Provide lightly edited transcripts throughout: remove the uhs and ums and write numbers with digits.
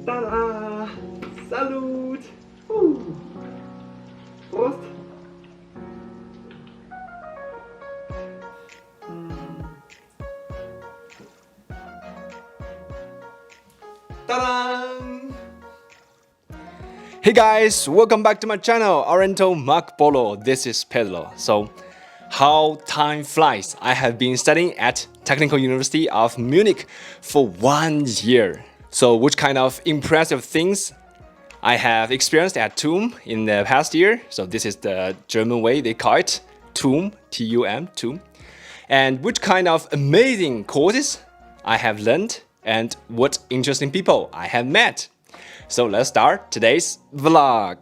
Ta-da! Salut! Woo. Prost! Ta-da! Hey guys, welcome back to my channel, Oriental Mark Polo. This is Pedro. So, how time flies. I have been studying at Technical University of Munich for 1 year. So, which kind of impressive things I have experienced at TUM in the past year. So, this is the German way they call it, TUM, T-U-M, TUM. And which kind of amazing courses I have learned and what interesting people I have met. So let's start today's vlog.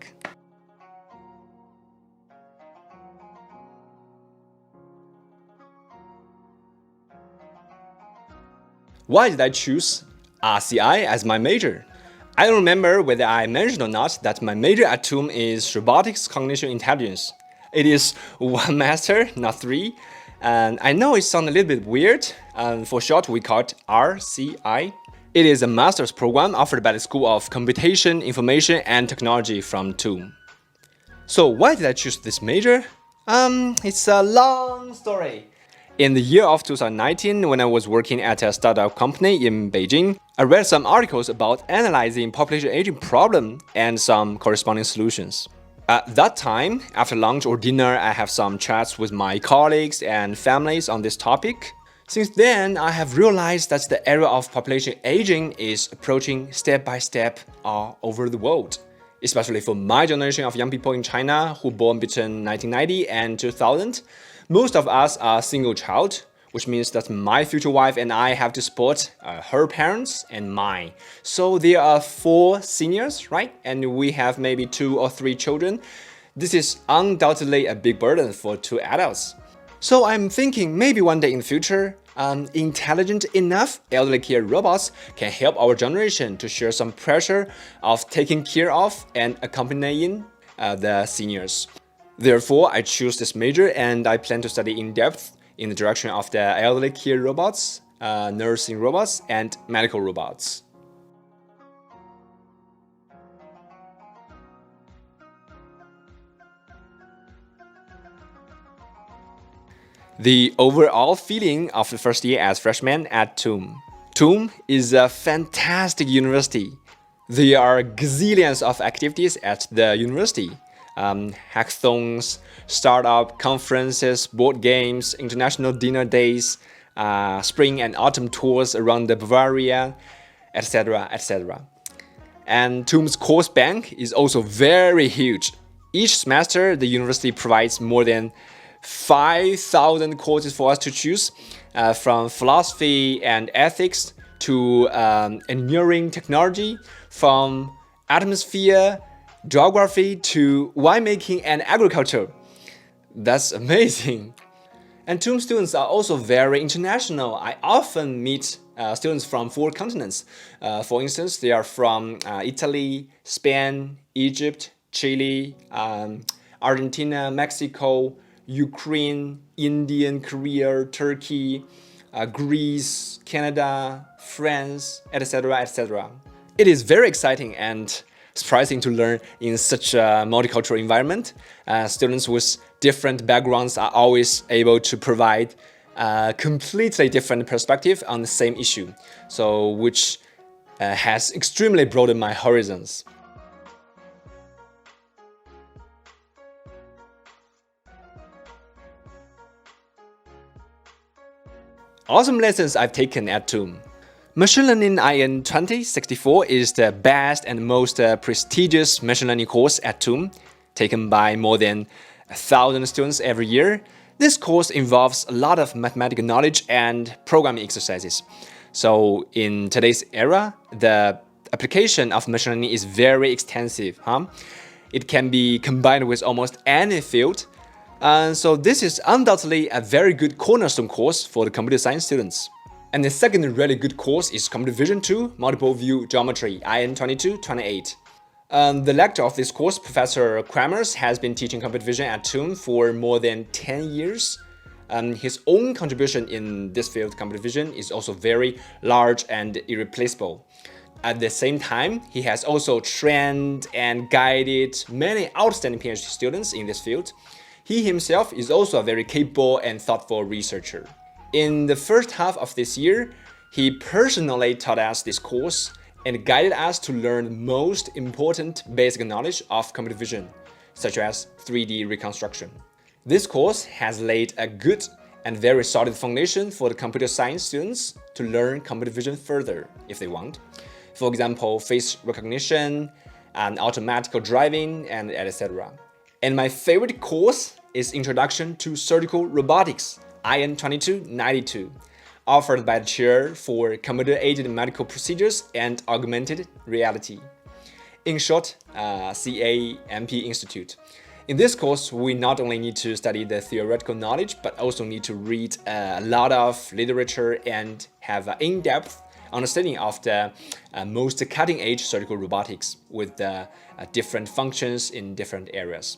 Why did I choose RCI as my major? I don't remember whether I mentioned or not that my major at TUM is Robotics Cognition Intelligence. It is one master, not three. And I know it sounds a little bit weird, and for short we call it RCI. It is a master's program offered by the School of Computation, Information and Technology from TUM. So why did I choose this major? It's a long story. In the year of 2019, when I was working at a startup company in Beijing, I read some articles about analyzing population aging problem and some corresponding solutions. At that time, after lunch or dinner, I have some chats with my colleagues and families on this topic. Since then, I have realized that the era of population aging is approaching step by step all over the world. Especially for my generation of young people in China who born between 1990 and 2000, most of us are single child, which means that my future wife and I have to support her parents and mine. So there are 4 seniors, right? And we have maybe 2 or 3 children. This is undoubtedly a big burden for 2 adults. So I'm thinking maybe one day in the future, intelligent enough elderly care robots can help our generation to share some pressure of taking care of and accompanying the seniors. Therefore, I choose this major and I plan to study in depth in the direction of the elderly care robots, nursing robots, and medical robots. The overall feeling of the first year as freshman at TUM. TUM is a fantastic university. There are gazillions of activities at the university. Hackathons, startup conferences, board games, international dinner days, spring and autumn tours around the Bavaria, etc., etc. And TUM's course bank is also very huge. Each semester, the university provides more than 5,000 courses for us to choose, from philosophy and ethics to engineering technology, from atmosphere, geography to winemaking and agriculture. That's amazing. And TUM students are also very international. I often meet students from 4 continents. For instance, they are from Italy, Spain, Egypt, Chile, Argentina, Mexico, Ukraine, India, Korea, Turkey, Greece, Canada, France, etc., etc. It is very exciting and surprising to learn in such a multicultural environment. Students with different backgrounds are always able to provide a completely different perspective on the same issue, so which has extremely broadened my horizons. Awesome lessons I've taken at TUM. Machine Learning IN 2064 is the best and most prestigious machine learning course at TUM, taken by more than 1,000 students every year. This course involves a lot of mathematical knowledge and programming exercises. So in today's era, the application of machine learning is very extensive. It can be combined with almost any field. So this is undoubtedly a very good cornerstone course for the computer science students. And the second really good course is Computer Vision 2 Multiple View Geometry, IN 2228. The lecturer of this course, Professor Kramers, has been teaching computer vision at TUM for more than 10 years. His own contribution in this field, computer vision, is also very large and irreplaceable. At the same time, he has also trained and guided many outstanding PhD students in this field. He himself is also a very capable and thoughtful researcher. In the first half of this year, he personally taught us this course and guided us to learn most important basic knowledge of computer vision, such as 3D reconstruction. This course has laid a good and very solid foundation for the computer science students to learn computer vision further if they want. For example, face recognition and automatic driving and etc. And my favorite course is Introduction to Surgical Robotics, IN 2292, offered by the Chair for Computer-Aided Medical Procedures and Augmented Reality. In short, CAMP Institute. In this course, we not only need to study the theoretical knowledge, but also need to read a lot of literature and have an in-depth understanding of the most cutting-edge surgical robotics with the different functions in different areas.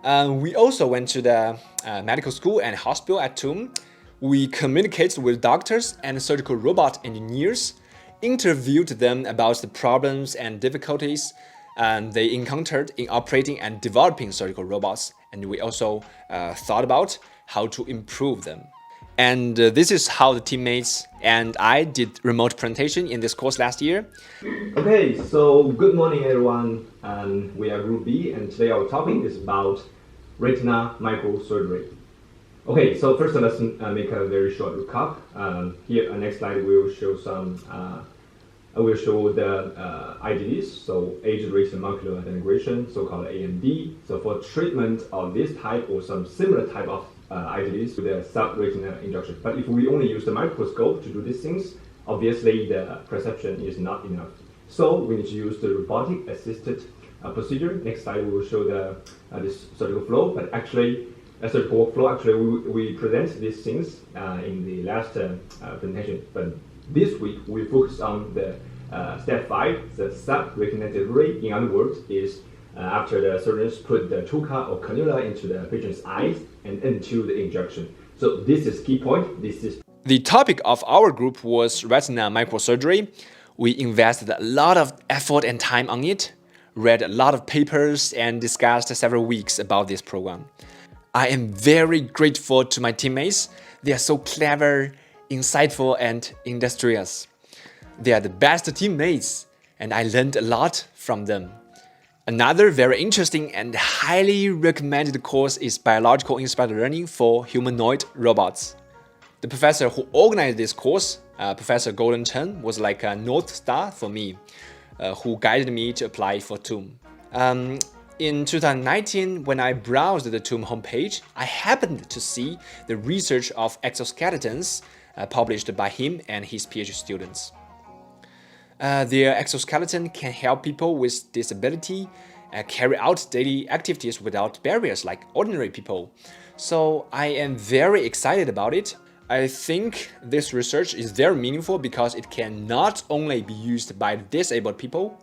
We also went to the medical school and hospital at TUM. We communicated with doctors and surgical robot engineers, interviewed them about the problems and difficulties they encountered in operating and developing surgical robots, and we also thought about how to improve them. And this is how the teammates and I did remote presentation in this course last year. Okay, so good morning everyone. We are Group B, and today our topic is about retina microsurgery. Okay, so first let's make a very short recap. Here, next slide will show some. I will show the IGDs, so age retinal macular degeneration, so-called AMD. So for treatment of this type or some similar type of IGDs with the subretinal injection. But if we only use the microscope to do these things, obviously the perception is not enough. So we need to use the robotic assisted procedure. Next slide we will show the this surgical flow, but actually a surgical workflow. Actually, we present these things in the last presentation. But this week we focus on the step 5, the subretinal delivery. In other words, is after the surgeons put the touca or cannula into the patient's eyes and into the injection. So this is key point. This is the topic of our group was retina microsurgery. We invested a lot of effort and time on it, read a lot of papers, and discussed several weeks about this program. I am very grateful to my teammates. They are so clever, insightful, and industrious. They are the best teammates, and I learned a lot from them. Another very interesting and highly recommended course is Biological Inspired Learning for Humanoid Robots. The professor who organized this course, Professor Golden Chen, was like a North Star for me, who guided me to apply for TUM. In 2019, when I browsed the TUM homepage, I happened to see the research of exoskeletons published by him and his PhD students. Their exoskeleton can help people with disability carry out daily activities without barriers like ordinary people. So I am very excited about it. I think this research is very meaningful because it can not only be used by disabled people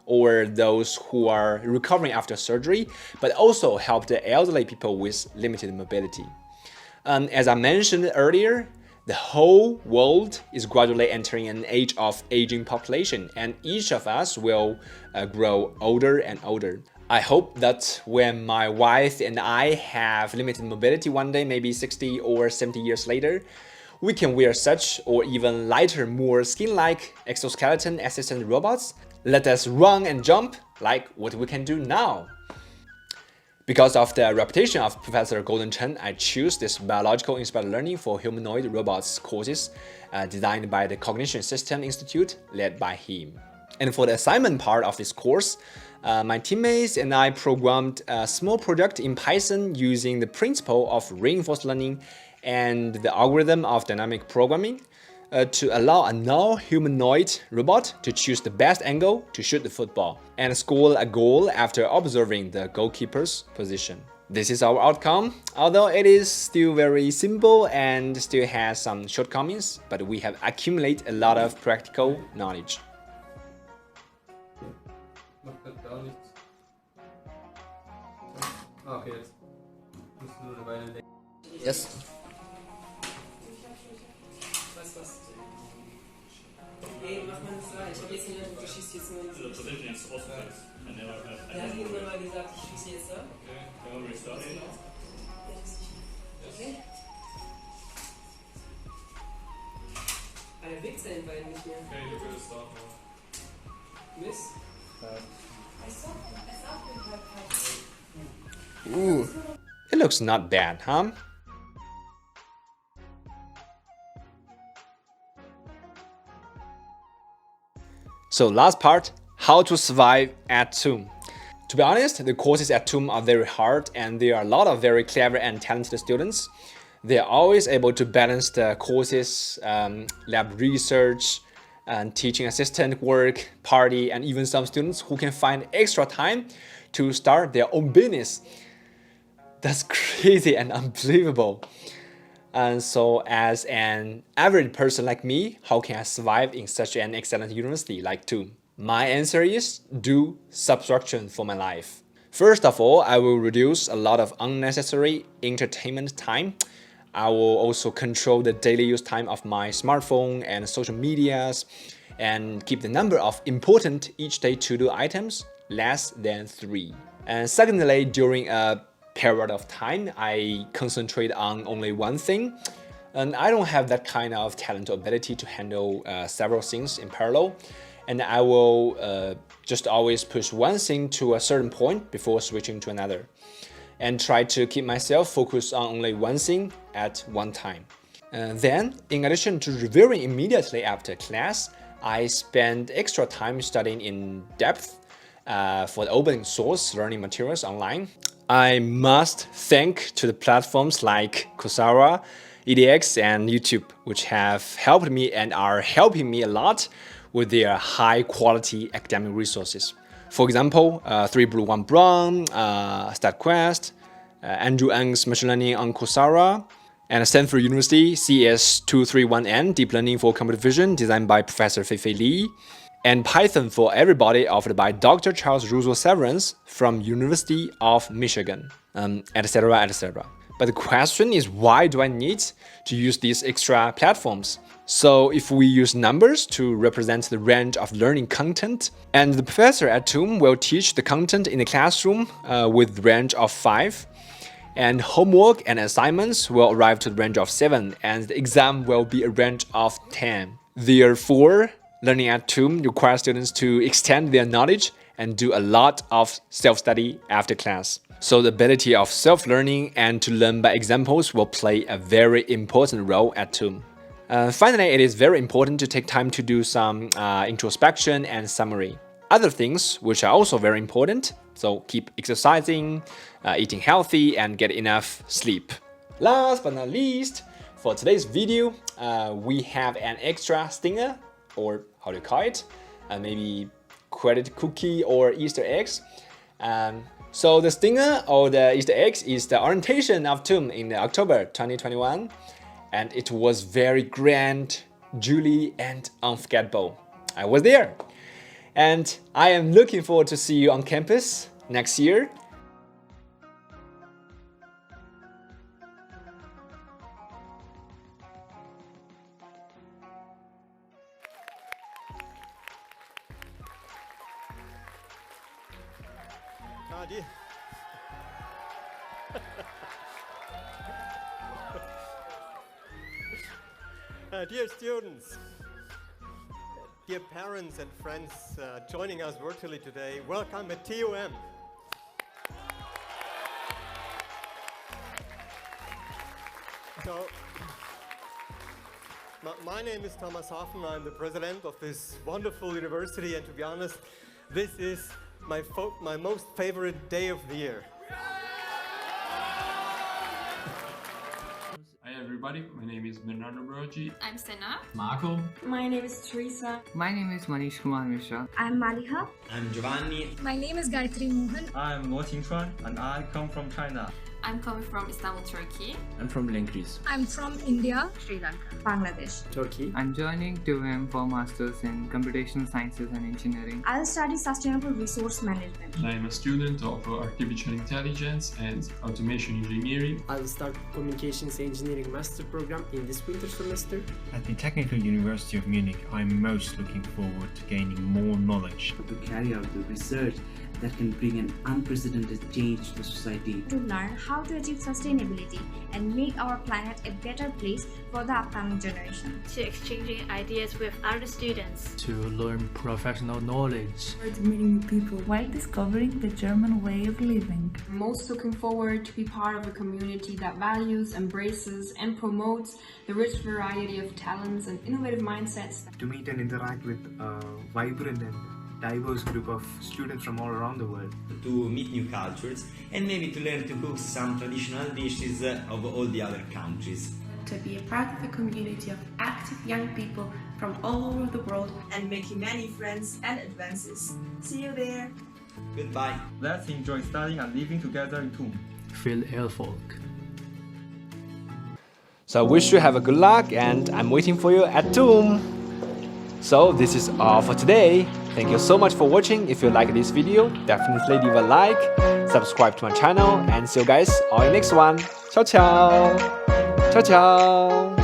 or those who are recovering after surgery, but also help the elderly people with limited mobility. As I mentioned earlier, the whole world is gradually entering an age of aging population, and each of us will grow older and older. I hope that when my wife and I have limited mobility one day, maybe 60 or 70 years later, we can wear such or even lighter, more skin-like exoskeleton assistant robots. Let us run and jump like what we can do now. Because of the reputation of Professor Golden Chen, I choose this Biological Inspired Learning for Humanoid Robots courses designed by the Cognition System Institute, led by him. And for the assignment part of this course, my teammates and I programmed a small project in Python using the principle of reinforced learning and the algorithm of dynamic programming to allow a non-humanoid robot to choose the best angle to shoot the football and score a goal after observing the goalkeeper's position. This is our outcome, although it is still very simple and still has some shortcomings, but we have accumulated a lot of practical knowledge. Yes. Nee, mach mal eine Frage. Ich habe jetzt nicht gedacht, du schießt jetzt nur in The position is offset. I never have. Er hat irgendwann mal gesagt, ich schieße jetzt da. Okay, can we restart it? Okay. Er wickt seinen Bein nicht mehr. Okay, you can start now. Miss? Ooh, it looks not bad, huh? So last part, how to survive at TUM. To be honest, the courses at TUM are very hard and there are a lot of very clever and talented students. They are always able to balance the courses, lab research, and teaching assistant work, party, and even some students who can find extra time to start their own business. That's crazy and unbelievable. And so as an average person like me, how can I survive in such an excellent university like TUM? My answer is do subtraction for my life. First of all, I will reduce a lot of unnecessary entertainment time. I will also control the daily use time of my smartphone and social medias and keep the number of important each day to-do items less than 3. And secondly, during a period of time, I concentrate on only one thing. And I don't have that kind of talent or ability to handle several things in parallel. And I will just always push one thing to a certain point before switching to another. And try to keep myself focused on only one thing at one time. Then, in addition to reviewing immediately after class, I spend extra time studying in depth for the open source learning materials online. I must thank to the platforms like Coursera, edX, and YouTube, which have helped me and are helping me a lot with their high-quality academic resources. For example, 3 Blue 1 Brown, StatQuest, Andrew Ng's Machine Learning on Coursera, and Stanford University CS231N Deep Learning for Computer Vision designed by Professor Feifei Li, and Python for Everybody offered by Dr. Charles Russell Severance from University of Michigan, etc., etc. But the question is, why do I need to use these extra platforms? So if we use numbers to represent the range of learning content, and the professor at TUM will teach the content in the classroom with range of 5, and homework and assignments will arrive to the range of 7, and the exam will be a range of 10. Therefore, learning at TUM requires students to extend their knowledge and do a lot of self-study after class. So the ability of self-learning and to learn by examples will play a very important role at TUM. Finally, it is very important to take time to do some introspection and summary. Other things which are also very important, so keep exercising, eating healthy, and get enough sleep. Last but not least, for today's video, we have an extra stinger, or how do you call it? Maybe credit cookie or Easter eggs. So the stinger or the Easter eggs is the orientation of TUM in October 2021. And it was very grand, jolly, and unforgettable. I was there. And I am looking forward to see you on campus next year. Dear students, dear parents and friends joining us virtually today, welcome at TUM. So, my name is Thomas Hoffen. I'm the president of this wonderful university, and to be honest, this is my most favorite day of the year. Hi everybody, my name is Bernardo Brogi. I'm Senna. Marco. My name is Teresa. My name is Manish Kumar Mishra. I'm Maliha. I'm Giovanni. My name is Gayatri Mohan. I'm Luo Qingchuan and I come from China. I'm coming from Istanbul, Turkey. I'm from Greece. I'm from India, Sri Lanka, Bangladesh. Turkey. I'm joining 2M for Masters in Computational Sciences and Engineering. I'll study Sustainable Resource Management. I am a student of Artificial Intelligence and Automation Engineering. I will start Communications Engineering Master Program in this winter semester. At the Technical University of Munich, I'm most looking forward to gaining more knowledge. To carry out the research that can bring an unprecedented change to society. To learn how to achieve sustainability and make our planet a better place for the upcoming generation. To exchanging ideas with other students. To learn professional knowledge. To meeting new people while discovering the German way of living. I'm most looking forward to be part of a community that values, embraces, and promotes the rich variety of talents and innovative mindsets. To meet and interact with a vibrant and diverse group of students from all around the world. To meet new cultures and maybe to learn to cook some traditional dishes of all the other countries. To be a part of a community of active young people from all over the world and making many friends and advances. See you there. Goodbye. Let's enjoy studying and living together in TUM. Feel Erfolg. So I wish you have a good luck and I'm waiting for you at TUM. So this is all for today. Thank you so much for watching. If you like this video, definitely leave a like, subscribe to my channel, and see you guys all in next one. Ciao ciao! Ciao ciao!